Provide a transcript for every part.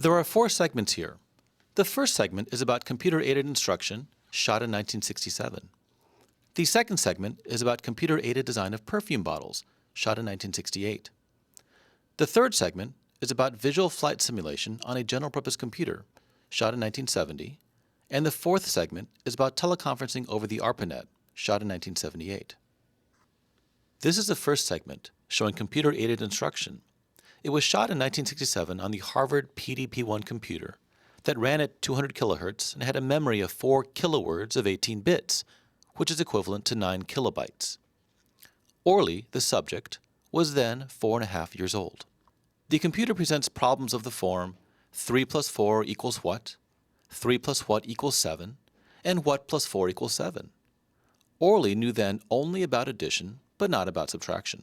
There are 4 segments here. The first segment is about computer-aided instruction, shot in 1967. The second segment is about computer-aided design of perfume bottles, shot in 1968. The third segment is about visual flight simulation on a general-purpose computer, shot in 1970. And the fourth segment is about teleconferencing over the ARPANET, shot in 1978. This is the first segment, showing computer-aided instruction. It was shot in 1967 on the Harvard PDP-1 computer that ran at 200 kilohertz and had a memory of 4 kilowords of 18 bits, which is equivalent to 9 kilobytes. Orly, the subject, was then 4.5 years old. The computer presents problems of the form 3 plus 4 equals what, 3 plus what equals 7, and what plus 4 equals 7. Orly knew then only about addition, but not about subtraction.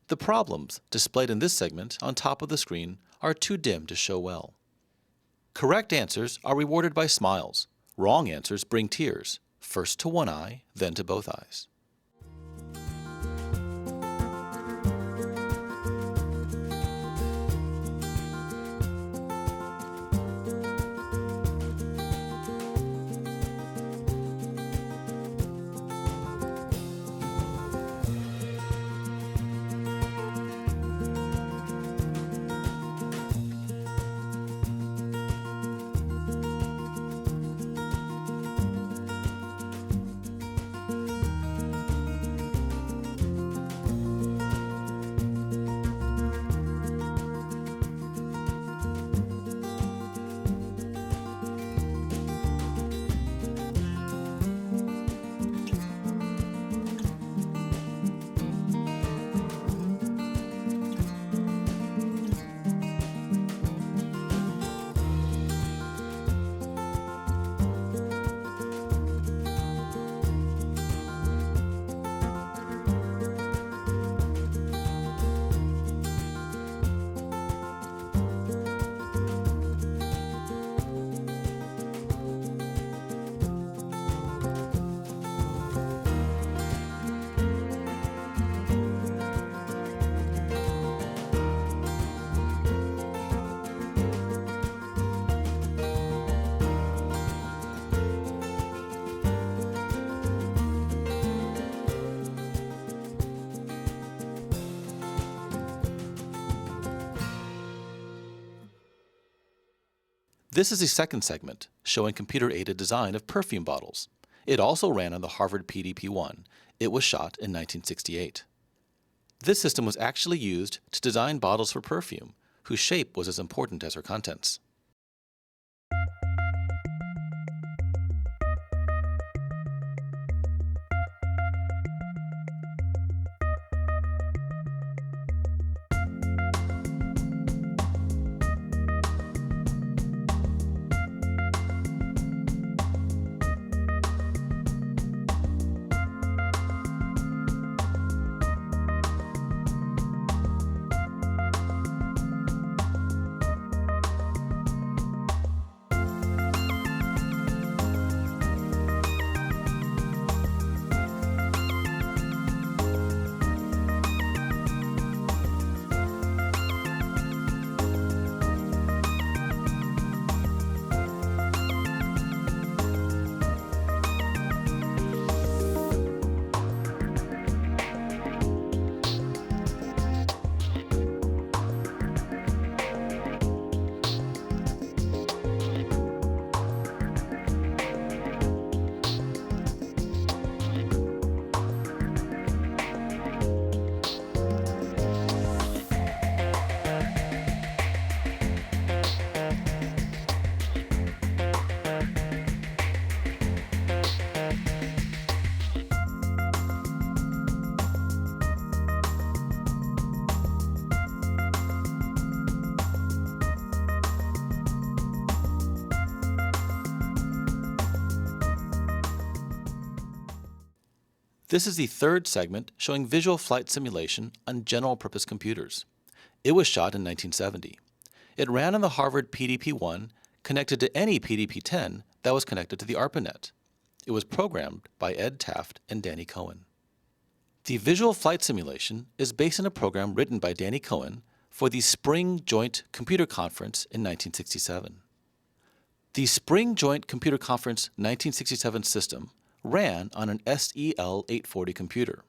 The problems displayed in this segment on top of the screen are too dim to show well. Correct answers are rewarded by smiles. Wrong answers bring tears, first to one eye, then to both eyes. This is the second segment, showing computer-aided design of perfume bottles. It also ran on the Harvard PDP-1. It was shot in 1968. This system was actually used to design bottles for perfume, whose shape was as important as her contents. This is the third segment showing visual flight simulation on general-purpose computers. It was shot in 1970. It ran on the Harvard PDP-1, connected to any PDP-10 that was connected to the ARPANET. It was programmed by Ed Taft and Danny Cohen. The visual flight simulation is based on a program written by Danny Cohen for the Spring Joint Computer Conference in 1967. The Spring Joint Computer Conference 1967 system ran on an SEL 840 computer.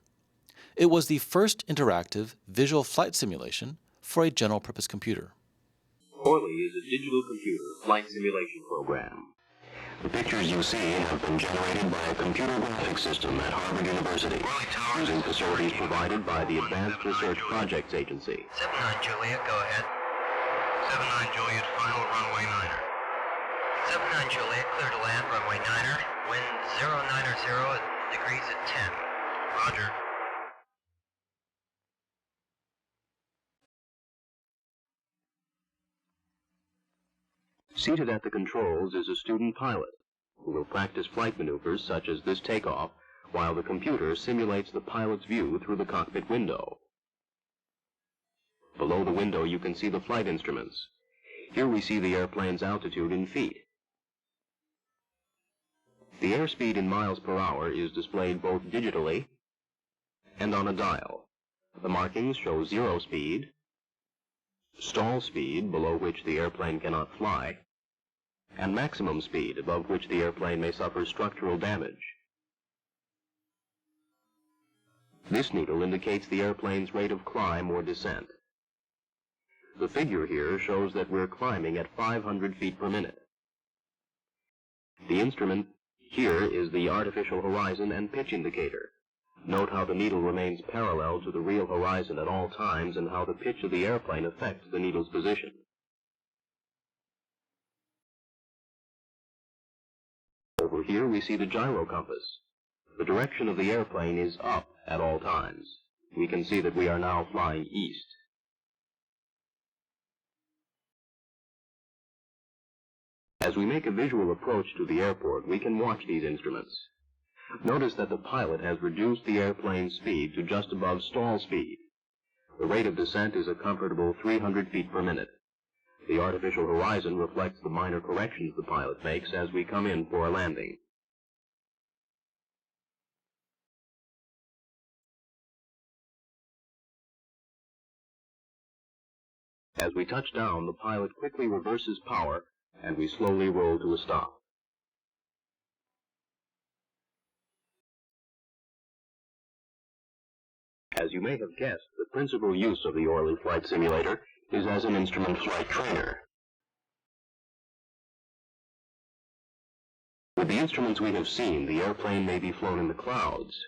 It was the first interactive visual flight simulation for a general-purpose computer. Orly is a digital computer flight simulation program. The pictures you see have been generated by a computer graphics system at Harvard University, using facilities provided by the Advanced Research Projects Agency. 79 Juliet, go ahead. 79 Juliet, final runway 9er. 79 Juliet, clear to land, runway 9er. Wind 090 degrees at 10. Roger. Seated at the controls is a student pilot who will practice flight maneuvers such as this takeoff while the computer simulates the pilot's view through the cockpit window. Below the window you can see the flight instruments. Here we see the airplane's altitude in feet. The airspeed in miles per hour is displayed both digitally and on a dial. The markings show zero speed, stall speed, below which the airplane cannot fly, and maximum speed, above which the airplane may suffer structural damage. This needle indicates the airplane's rate of climb or descent. The figure here shows that we're climbing at 500 feet per minute. The instrument here is the artificial horizon and pitch indicator. Note how the needle remains parallel to the real horizon at all times and how the pitch of the airplane affects the needle's position. Over here we see the gyro compass. The direction of the airplane is up at all times. We can see that we are now flying east. As we make a visual approach to the airport, we can watch these instruments. Notice that the pilot has reduced the airplane's speed to just above stall speed. The rate of descent is a comfortable 300 feet per minute. The artificial horizon reflects the minor corrections the pilot makes as we come in for a landing. As we touch down, the pilot quickly reverses power and we slowly roll to a stop. As you may have guessed, the principal use of the Orly flight simulator is as an instrument flight trainer. With the instruments we have seen, the airplane may be flown in the clouds.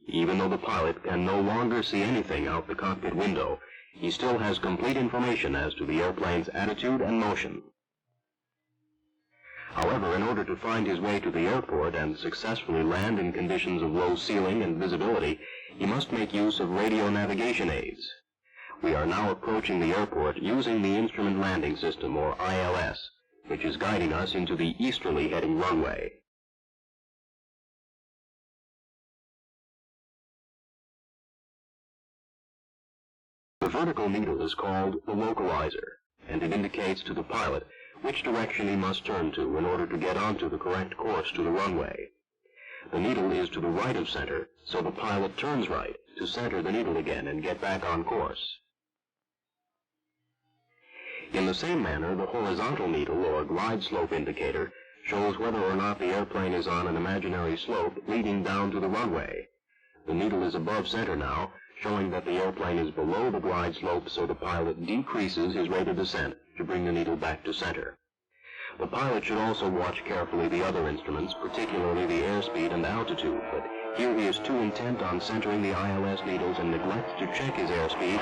Even though the pilot can no longer see anything out the cockpit window, he still has complete information as to the airplane's attitude and motion. However, in order to find his way to the airport and successfully land in conditions of low ceiling and visibility, he must make use of radio navigation aids. We are now approaching the airport using the Instrument Landing System, or ILS, which is guiding us into the easterly heading runway. The vertical needle is called the localizer, and it indicates to the pilot which direction he must turn to in order to get onto the correct course to the runway. The needle is to the right of center, so the pilot turns right to center the needle again and get back on course. In the same manner, the horizontal needle, or glide slope indicator, shows whether or not the airplane is on an imaginary slope leading down to the runway. The needle is above center now, showing that the airplane is below the glide slope, so the pilot decreases his rate of descent to bring the needle back to center. The pilot should also watch carefully the other instruments, particularly the airspeed and altitude, but here he is too intent on centering the ILS needles and neglects to check his airspeed.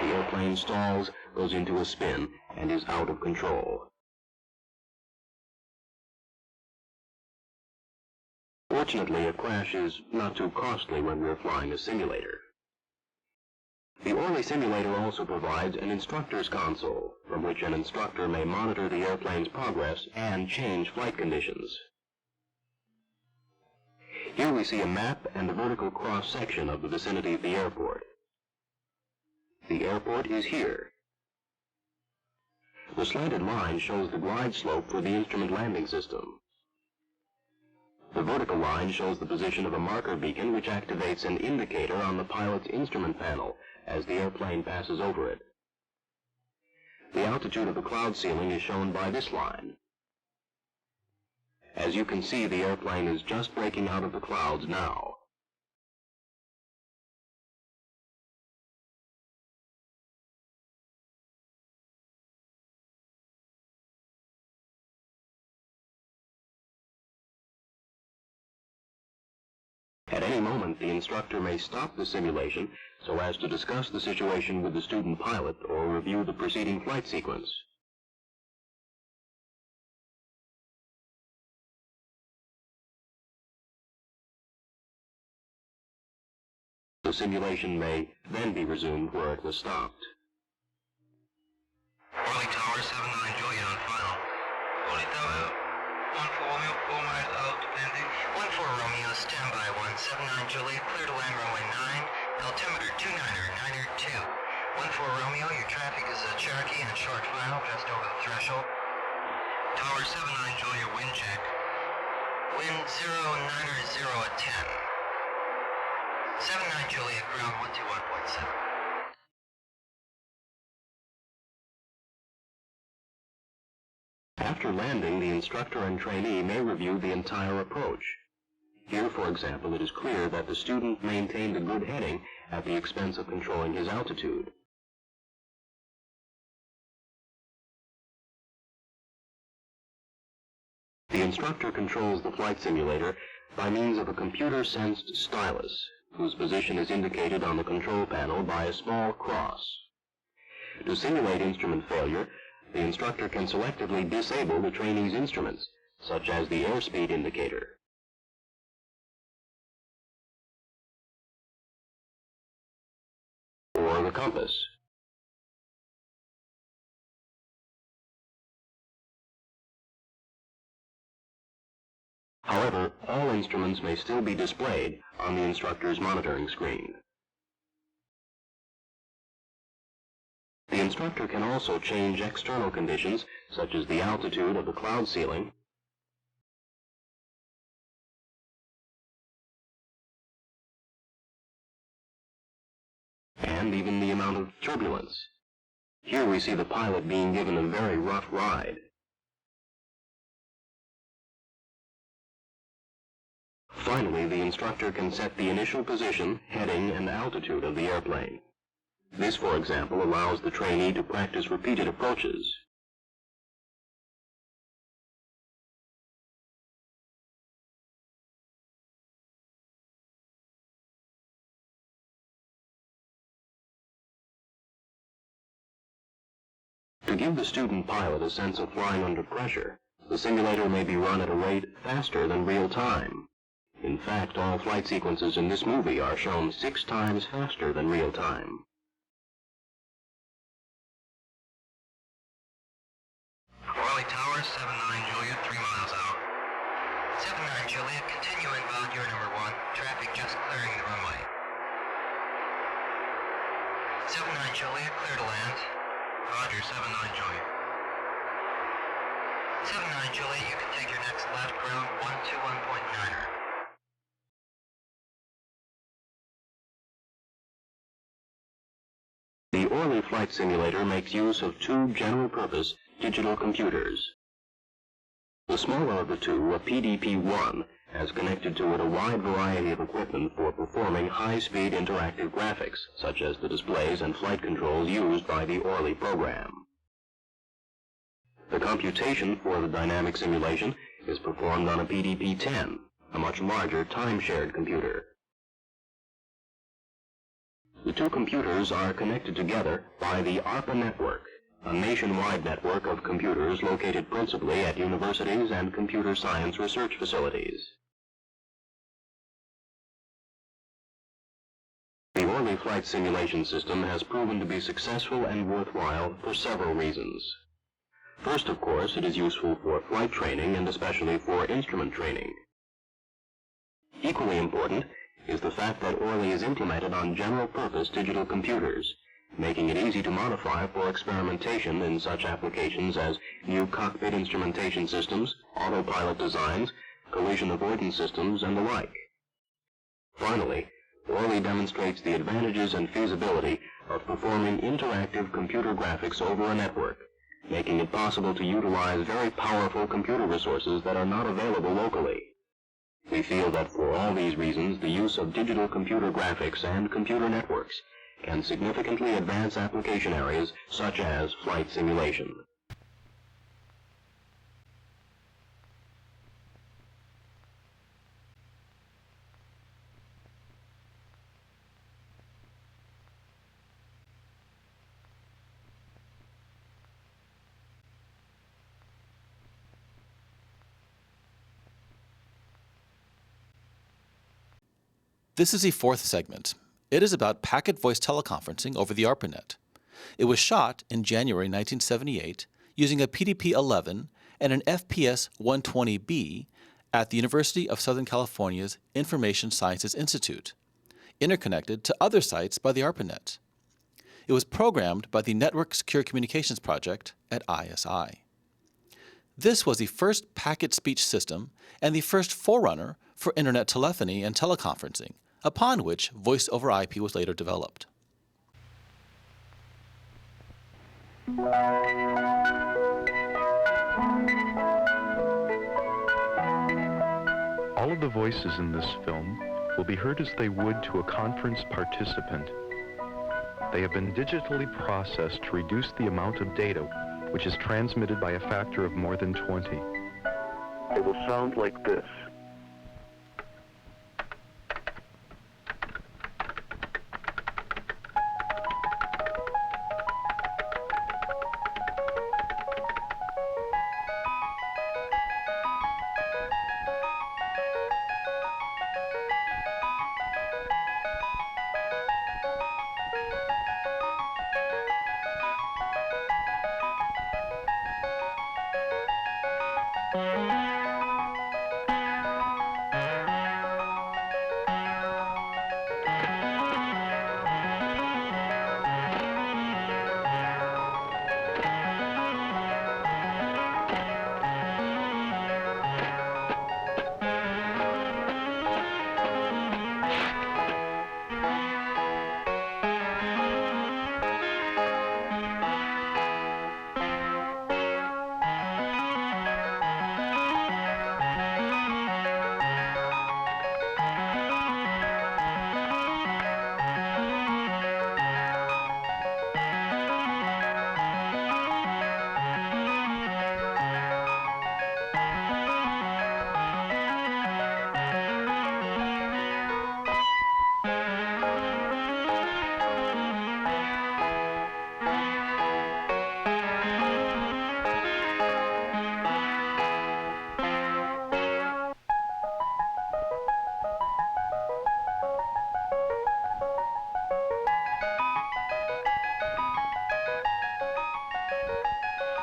The airplane stalls, goes into a spin, and is out of control. Fortunately, a crash is not too costly when we're flying a simulator. The Orly simulator also provides an instructor's console, from which an instructor may monitor the airplane's progress and change flight conditions. Here we see a map and a vertical cross-section of the vicinity of the airport. The airport is here. The slanted line shows the glide slope for the instrument landing system. The vertical line shows the position of a marker beacon which activates an indicator on the pilot's instrument panel as the airplane passes over it. The altitude of the cloud ceiling is shown by this line. As you can see, the airplane is just breaking out of the clouds now. At any moment, the instructor may stop the simulation so as to discuss the situation with the student pilot or review the preceding flight sequence. The simulation may then be resumed where it was stopped. Orly Tower, 79 Juliet on final. Orly Tower, 14 Romeo, 4 miles out, landing. 14 Romeo, standby 179 Juliet, clear to land runway 9, altimeter 29er, 9er 2. 14 Romeo, your traffic is a Cherokee and short final, just over the threshold. Tower 79 Juliet, wind check. Wind 090 at 10. 79 Juliet, ground 121.7. After landing, the instructor and trainee may review the entire approach. Here, for example, it is clear that the student maintained a good heading at the expense of controlling his altitude. The instructor controls the flight simulator by means of a computer-sensed stylus, whose position is indicated on the control panel by a small cross. To simulate instrument failure, the instructor can selectively disable the trainee's instruments, such as the airspeed indicator. Or the compass. However, all instruments may still be displayed on the instructor's monitoring screen. The instructor can also change external conditions, such as the altitude of the cloud ceiling, and even the amount of turbulence. Here we see the pilot being given a very rough ride. Finally, the instructor can set the initial position, heading, and altitude of the airplane. This, for example, allows the trainee to practice repeated approaches. To give the student pilot a sense of flying under pressure, the simulator may be run at a rate faster than real time. In fact, all flight sequences in this movie are shown 6 times faster than real time. Orly Tower, 79 Juliet, 3 miles out. 79 Juliet, continue inbound gear number 1. Traffic just clearing the runway. 79 Juliet, clear to land. Roger, 79 Juliet. 79 Juliet, you can take your next left, ground 121.9er. The Orly flight simulator makes use of 2 general-purpose digital computers. The smaller of the two, a PDP-1, has connected to it a wide variety of equipment for performing high-speed interactive graphics, such as the displays and flight controls used by the Orly program. The computation for the dynamic simulation is performed on a PDP-10, a much larger time-shared computer. The 2 computers are connected together by the ARPA network, a nationwide network of computers located principally at universities and computer science research facilities. The Orly flight simulation system has proven to be successful and worthwhile for several reasons. First, of course, it is useful for flight training and especially for instrument training. Equally important is the fact that Orly is implemented on general-purpose digital computers, making it easy to modify for experimentation in such applications as new cockpit instrumentation systems, autopilot designs, collision avoidance systems, and the like. Finally, Orly demonstrates the advantages and feasibility of performing interactive computer graphics over a network, making it possible to utilize very powerful computer resources that are not available locally. We feel that for all these reasons, the use of digital computer graphics and computer networks can significantly advance application areas such as flight simulation. This is the fourth segment. It is about packet voice teleconferencing over the ARPANET. It was shot in January 1978 using a PDP-11 and an FPS-120B at the University of Southern California's Information Sciences Institute, interconnected to other sites by the ARPANET. It was programmed by the Network Secure Communications Project at ISI. This was the first packet speech system and the first forerunner for Internet telephony and teleconferencing, upon which Voice over IP was later developed. All of the voices in this film will be heard as they would to a conference participant. They have been digitally processed to reduce the amount of data which is transmitted by a factor of more than 20. It will sound like this.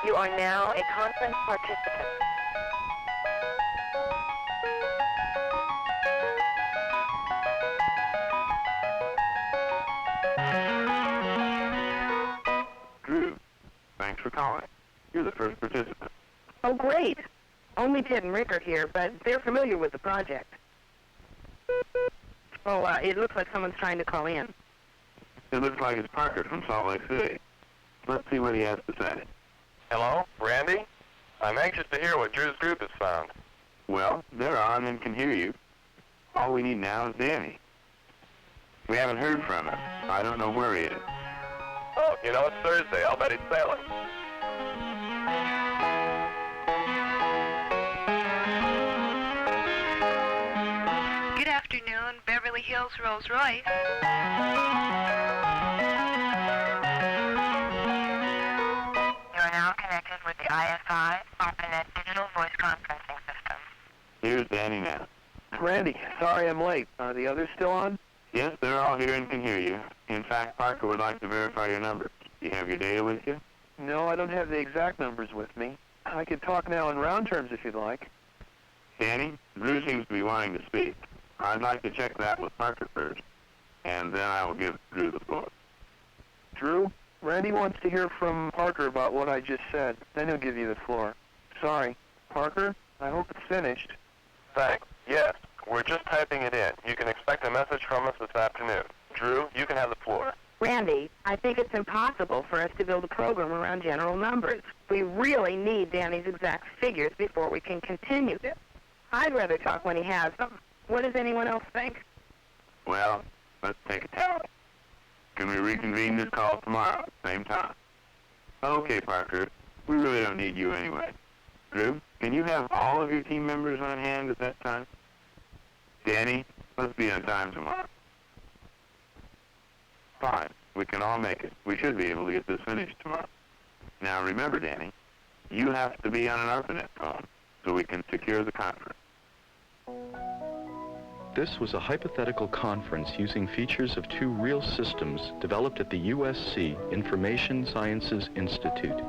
You are now a conference participant. Drew, thanks for calling. You're the first participant. Oh, great. Only Ted and Rick are here, but they're familiar with the project. Oh, it looks like someone's trying to call in. It looks like it's Parker from Salt Lake City. Let's see what he has to say. Hello, Randy? I'm anxious to hear what Drew's group has found. Well, they're on and can hear you. All we need now is Danny. We haven't heard from him. I don't know where he is. Oh, you know, it's Thursday. I'll bet he's sailing. Good afternoon, Beverly Hills Rolls-Royce. You are now connected with the ISI ARPANET Digital Voice Conferencing System. Here's Danny now. Randy, sorry I'm late. Are the others still on? Yes, they're all here and can hear you. In fact, Parker would like to verify your numbers. Do you have your data with you? No, I don't have the exact numbers with me. I could talk now in round terms if you'd like. Danny, Drew seems to be wanting to speak. I'd like to check that with Parker first, and then I will give Drew the floor. Drew, Randy wants to hear from Parker about what I just said. Then he'll give you the floor. Sorry. Parker, I hope it's finished. Thanks. Yes, we're just typing it in. You can expect a message from us this afternoon. Drew, you can have the floor. Randy, I think it's impossible for us to build a program around general numbers. We really need Danny's exact figures before we can continue this. I'd rather talk when he has them. What does anyone else think? Well, let's take a tally. Can we reconvene this call tomorrow, same time? Okay, Parker. We really don't need you anyway. Drew, can you have all of your team members on hand at that time? Danny, let's be on time tomorrow. Fine. We can all make it. We should be able to get this finished tomorrow. Now remember, Danny, you have to be on an ARPANET phone so we can secure the conference. This was a hypothetical conference using features of two real systems developed at the USC Information Sciences Institute.